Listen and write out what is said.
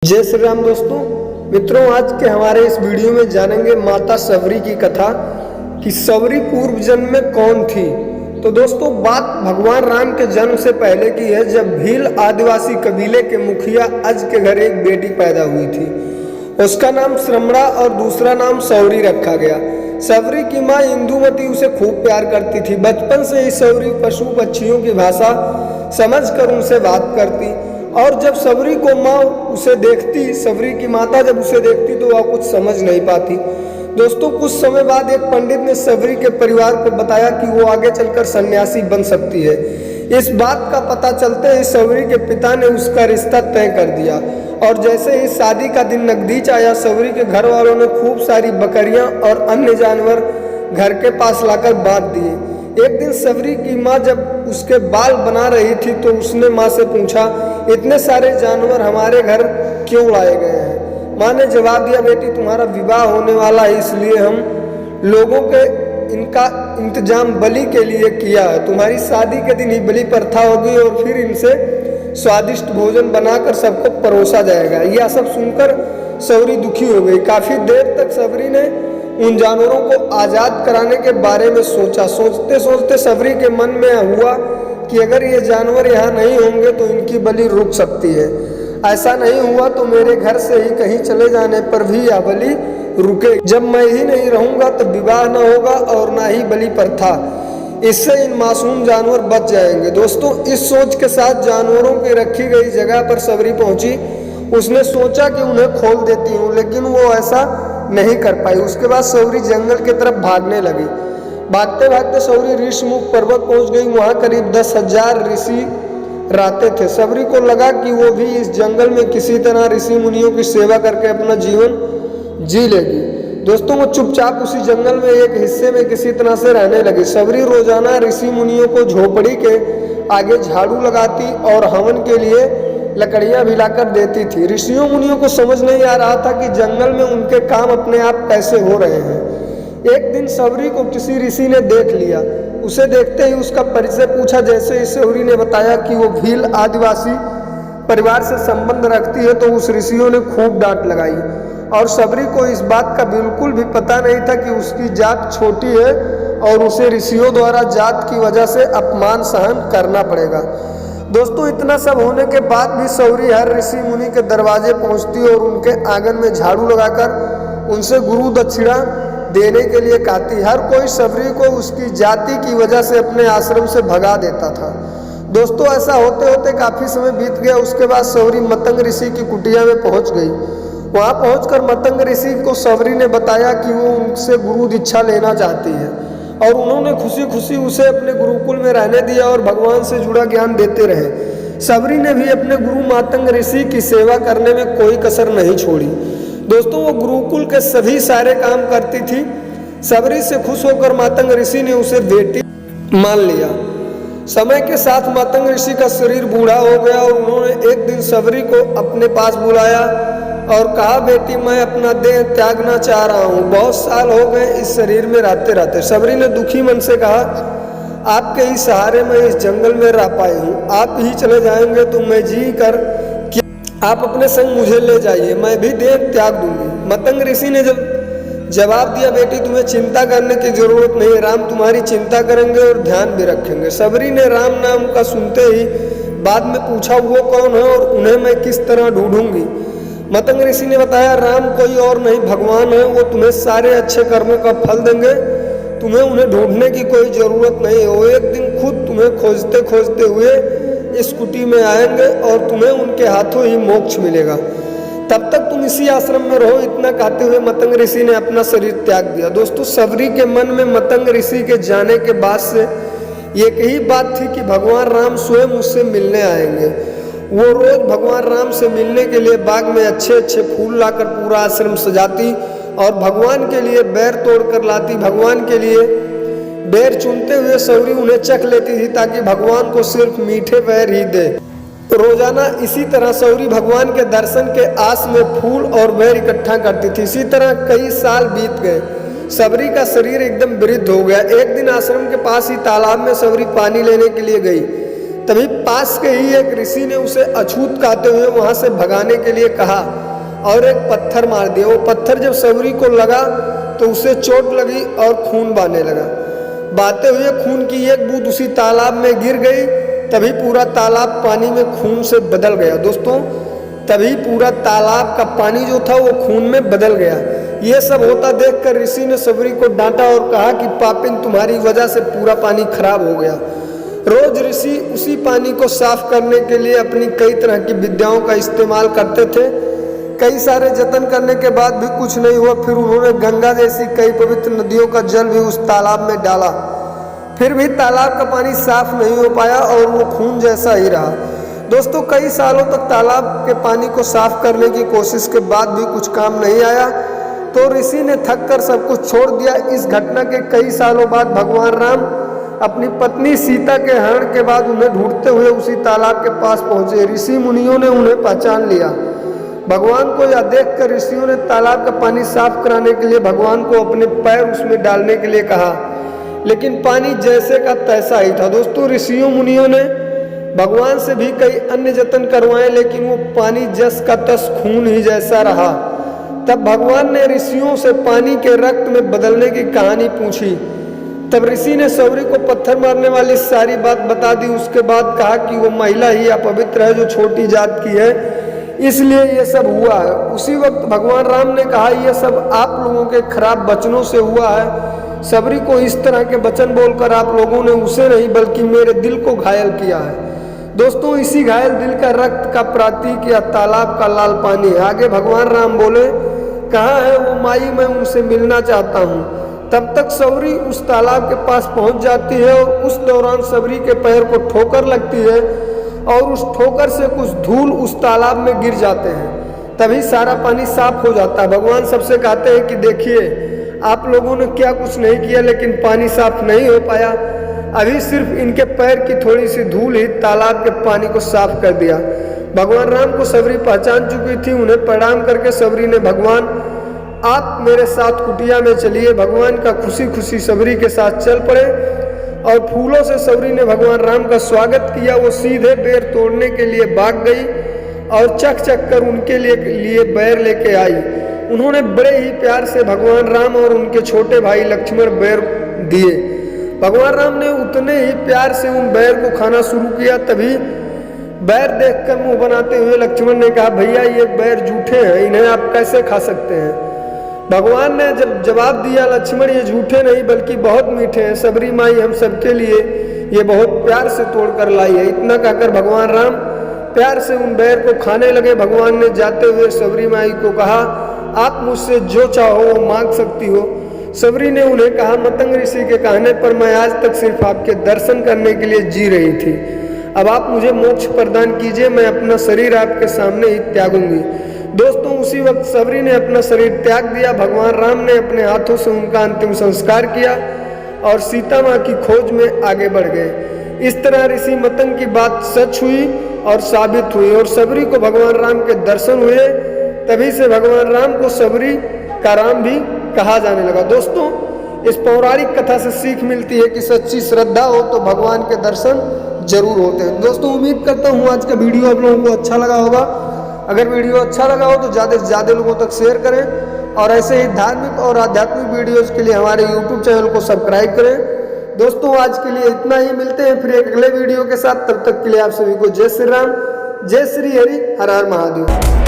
जय श्री राम दोस्तों मित्रों, आज के हमारे इस वीडियो में जानेंगे माता सबरी की कथा कि सबरी पूर्व जन्म में कौन थी। तो दोस्तों, बात भगवान राम के जन्म से पहले की है, जब भील आदिवासी कबीले के मुखिया अज के घर एक बेटी पैदा हुई थी। उसका नाम श्रमणा और दूसरा नाम सौरी रखा गया। सबरी की माँ इंदुमती उसे खूब प्यार करती थी। बचपन से ही सबरी पशु पक्षियों की भाषा समझकर उनसे बात करती, और जब सबरी को माँ उसे देखती, सबरी की माता जब उसे देखती तो वह कुछ समझ नहीं पाती। दोस्तों, कुछ समय बाद एक पंडित ने सबरी के परिवार को बताया कि वो आगे चलकर सन्यासी बन सकती है। इस बात का पता चलते ही सबरी के पिता ने उसका रिश्ता तय कर दिया, और जैसे ही शादी का दिन नजदीक आया, सबरी के घर वालों ने खूब सारी बकरियां और अन्य जानवर घर के पास लाकर बांध दिए। एक दिन सबरी की माँ जब उसके बाल बना रही थी तो उसने माँ से पूछा, इतने सारे जानवर हमारे घर क्यों लाए गए हैं? माँ ने जवाब दिया, बेटी तुम्हारा विवाह होने वाला है, इसलिए हम लोगों के इनका इंतजाम बलि के लिए किया है। तुम्हारी शादी के दिन ही बलि प्रथा होगी और फिर इनसे स्वादिष्ट भोजन बनाकर सबको परोसा जाएगा। यह सब सुनकर सबरी दुखी हो गई। काफी देर तक सबरी ने उन जानवरों को आजाद कराने के बारे में सोचा। सोचते सोचते सबरी के मन में हुआ कि अगर ये जानवर यहाँ नहीं होंगे तो इनकी बलि रुक सकती है। ऐसा नहीं हुआ तो मेरे घर से ही कहीं चले जाने पर भी यह बलि रुके। जब मैं ही नहीं रहूंगा तो विवाह न होगा और ना ही बलि प्रथा। इससे इन मासूम जानवर बच जाएंगे। दोस्तों, इस सोच के साथ जानवरों की रखी गई जगह पर सबरी पहुंची। उसने सोचा कि उन्हें खोल देती हूँ, लेकिन वो ऐसा नहीं कर पाई। उसके बाद सबरी जंगल की तरफ भागने लगी। भागते भागते सबरी ऋषिमुख पर्वत पहुंच गई। वहां करीब 10,000 ऋषि रहते थे। सबरी को लगा कि वो भी इस जंगल में किसी तरह ऋषि मुनियों की सेवा करके अपना जीवन जी लेगी। दोस्तों, वो चुपचाप उसी जंगल में एक हिस्से में किसी तरह से रहने लगी। सबरी रोजाना ऋषि मुनियों को झोपड़ी के आगे झाड़ू लगाती और हवन के लिए लकड़ियां भी लाकर देती थी। ऋषियों मुनियों को समझ नहीं आ रहा था कि जंगल में उनके काम अपने आप कैसे हो रहे हैं। एक दिन सबरी को किसी ऋषि ने देख लिया। उसे देखते ही उसका परिचय पूछा। जैसे ही सबरी ने बताया कि वो भील आदिवासी परिवार से संबंध रखती है तो उस ऋषियों ने खूब डांट लगाई, और सबरी को इस बात का बिल्कुल भी पता नहीं था कि उसकी जात छोटी है और उसे ऋषियों द्वारा जात की वजह से अपमान सहन करना पड़ेगा। दोस्तों, इतना सब होने के बाद भी सबरी हर ऋषि मुनि के दरवाजे पहुंचती और उनके आंगन में झाड़ू लगाकर उनसे गुरु दक्षिणा देने के लिए कहती। हर कोई सबरी को उसकी जाति की वजह से अपने आश्रम से भगा देता था। दोस्तों, ऐसा होते होते काफी समय बीत गया। उसके बाद सबरी मतंग ऋषि की कुटिया में पहुंच गई। वहां पहुंचकर मतंग ऋषि को सबरी ने बताया कि वो उनसे गुरु दीक्षा लेना चाहती है, और उन्होंने खुशी खुशी उसे अपने गुरुकुल में रहने दिया और भगवान से जुड़ा ज्ञान देते रहे। सबरी ने भी अपने गुरु मातंग ऋषि की सेवा करने में कोई कसर नहीं छोड़ी। दोस्तों, वो गुरुकुल के सभी सारे काम करती थी। सबरी से खुश होकर मातंग ऋषि ने उसे बेटी मान लिया। समय के साथ मातंग ऋषि का शरीर बूढ़ा हो गया और उन्होंने एक दिन सबरी को अपने पास बुलाया और कहा, बेटी मैं अपना देह त्यागना चाह रहा हूँ। बहुत साल हो गए इस शरीर में रहते रहते। सबरी ने दुखी मन से कहा, आपके ही सहारे मैं इस जंगल में रह पाई हूँ। आप ही चले जाएंगे तो मैं जी कर आप अपने संग मुझे ले जाइए, मैं भी देह त्याग दूंगी। मतंग ऋषि ने जब जवाब दिया, बेटी तुम्हें चिंता करने की जरूरत नहीं, राम तुम्हारी चिंता करेंगे और ध्यान भी रखेंगे। सबरी ने राम नाम का सुनते ही बाद में पूछा, वो कौन है और उन्हें मैं किस तरह ढूंढूंगी? मतंग ऋषि ने बताया, राम कोई और नहीं भगवान है। वो तुम्हें सारे अच्छे कर्मों का फल देंगे। तुम्हें उन्हें ढूंढने की कोई जरूरत नहीं है। वो एक दिन खुद तुम्हें खोजते खोजते हुए इस कुटी में आएंगे और तुम्हें उनके हाथों ही मोक्ष मिलेगा। तब तक तुम इसी आश्रम में रहो। इतना कहते हुए मतंग ऋषि ने अपना शरीर त्याग दिया। दोस्तों, सबरी के मन में मतंग ऋषि के जाने के बाद से एक ही बात थी कि भगवान राम स्वयं उससे मिलने आएंगे। वो रोज भगवान राम से मिलने के लिए बाग में अच्छे अच्छे फूल लाकर पूरा आश्रम सजाती और भगवान के लिए बेर तोड़कर लाती। भगवान के लिए बेर चुनते हुए सबरी उन्हें चख लेती थी ताकि भगवान को सिर्फ मीठे बेर ही दे। रोजाना इसी तरह सबरी भगवान के दर्शन के आस में फूल और बेर इकट्ठा करती थी। इसी तरह कई साल बीत गए। सबरी का शरीर एकदम वृद्ध हो गया। एक दिन आश्रम के पास ही तालाब में सबरी पानी लेने के लिए गई। तभी पास के ही एक ऋषि ने उसे अछूत कहते हुए वहां से भगाने के लिए कहा और एक पत्थर मार दिया। वो पत्थर जब सबरी को लगा तो उसे चोट लगी और खून बहने लगा। बहते हुए खून की एक बूंद उसी तालाब में गिर गई। तभी पूरा तालाब पानी में खून से बदल गया। दोस्तों, तभी पूरा तालाब का पानी जो था वो खून में बदल गया। ये सब होता देखकर ऋषि ने सबरी को डांटा और कहा कि पापिन, तुम्हारी वजह से पूरा पानी खराब हो गया। रोज ऋषि उसी पानी को साफ करने के लिए अपनी कई तरह की विद्याओं का इस्तेमाल करते थे। कई सारे जतन करने के बाद भी कुछ नहीं हुआ। फिर उन्होंने गंगा जैसी कई पवित्र नदियों का जल भी उस तालाब में डाला, फिर भी तालाब का पानी साफ नहीं हो पाया और वो खून जैसा ही रहा। दोस्तों, कई सालों तक तालाब के पानी को साफ करने की कोशिश के बाद भी कुछ काम नहीं आया तो ऋषि ने थक कर सब कुछ छोड़ दिया। इस घटना के कई सालों बाद भगवान राम अपनी पत्नी सीता के हरण के बाद उन्हें ढूंढते हुए उसी तालाब के पास पहुंचे। ऋषि मुनियों ने उन्हें पहचान लिया। भगवान को यह देखकर ऋषियों ने तालाब का पानी साफ कराने के लिए भगवान को अपने पैर उसमें डालने के लिए कहा, लेकिन पानी जैसे का तैसा ही था। दोस्तों, ऋषियों मुनियों ने भगवान से भी कई अन्य जतन करवाए, लेकिन वो पानी जस का तस खून ही जैसा रहा। तब भगवान ने ऋषियों से पानी के रक्त में बदलने की कहानी पूछी। तब ऋषि ने सबरी को पत्थर मारने वाली सारी बात बता दी। उसके बाद कहा कि वो महिला ही अपवित्र है जो छोटी जात की है, इसलिए ये सब हुआ है। उसी वक्त भगवान राम ने कहा, यह सब आप लोगों के खराब वचनों से हुआ है। सबरी को इस तरह के वचन बोलकर आप लोगों ने उसे नहीं बल्कि मेरे दिल को घायल किया है। दोस्तों, इसी घायल दिल का रक्त का प्रतीक या तालाब का लाल पानी। आगे भगवान राम बोले, कहाँ है वो माई, मैं उनसे मिलना चाहता हूँ। तब तक सबरी उस तालाब के पास पहुंच जाती है और उस दौरान सबरी के पैर को ठोकर लगती है और उस ठोकर से कुछ धूल उस तालाब में गिर जाते हैं। तभी सारा पानी साफ हो जाता है। भगवान सबसे कहते हैं कि देखिए, आप लोगों ने क्या कुछ नहीं किया, लेकिन पानी साफ नहीं हो पाया। अभी सिर्फ इनके पैर की थोड़ी सी धूल ही तालाब के पानी को साफ कर दिया। भगवान राम को सबरी पहचान चुकी थी। उन्हें प्रणाम करके सबरी ने, भगवान आप मेरे साथ कुटिया में चलिए। भगवान का खुशी खुशी सबरी के साथ चल पड़े और फूलों से सबरी ने भगवान राम का स्वागत किया। वो सीधे बेर तोड़ने के लिए भाग गई और चक चक कर उनके लिए बेर लेके आई। उन्होंने बड़े ही प्यार से भगवान राम और उनके छोटे भाई लक्ष्मण बेर दिए। भगवान राम ने उतने ही प्यार से उन बेर को खाना शुरू किया। तभी बैर देखकर मुंह बनाते हुए लक्ष्मण ने कहा, भैया ये बैर झूठे हैं, इन्हें आप कैसे खा सकते हैं। भगवान ने जब जवाब दिया, लक्ष्मण ये झूठे नहीं बल्कि बहुत मीठे हैं। सबरी माई हम सबके लिए ये बहुत प्यार से तोड़कर लाई है। इतना कहकर भगवान राम प्यार से उन बैर को खाने लगे। भगवान ने जाते हुए सबरी माई को कहा, आप मुझसे जो चाहो वो मांग सकती हो। सबरी ने उन्हें कहा, मतंग ऋषि के कहने पर मैं आज तक सिर्फ आपके दर्शन करने के लिए जी रही थी। अब आप मुझे मोक्ष प्रदान कीजिए, मैं अपना शरीर आपके सामने ही त्यागूंगी। दोस्तों, उसी वक्त सबरी ने अपना शरीर त्याग दिया। भगवान राम ने अपने हाथों से उनका अंतिम संस्कार किया और सीता माँ की खोज में आगे बढ़ गए। इस तरह ऋषि मतंग की बात सच हुई और साबित हुई और सबरी को भगवान राम के दर्शन हुए। तभी से भगवान राम को सबरी का राम भी कहा जाने लगा। दोस्तों, इस पौराणिक कथा से सीख मिलती है कि सच्ची श्रद्धा हो तो भगवान के दर्शन जरूर होते हैं। दोस्तों, उम्मीद करता हूँ आज का वीडियो आप लोगों को अच्छा लगा होगा। अगर वीडियो अच्छा लगा हो तो ज़्यादा से ज़्यादा लोगों तक शेयर करें और ऐसे ही धार्मिक और आध्यात्मिक वीडियोज़ के लिए हमारे YouTube चैनल को सब्सक्राइब करें। दोस्तों, आज के लिए इतना ही। मिलते हैं फिर एक अगले वीडियो के साथ। तब तक के लिए आप सभी को जय श्री राम, जय श्री हरि, हर हर महादेव।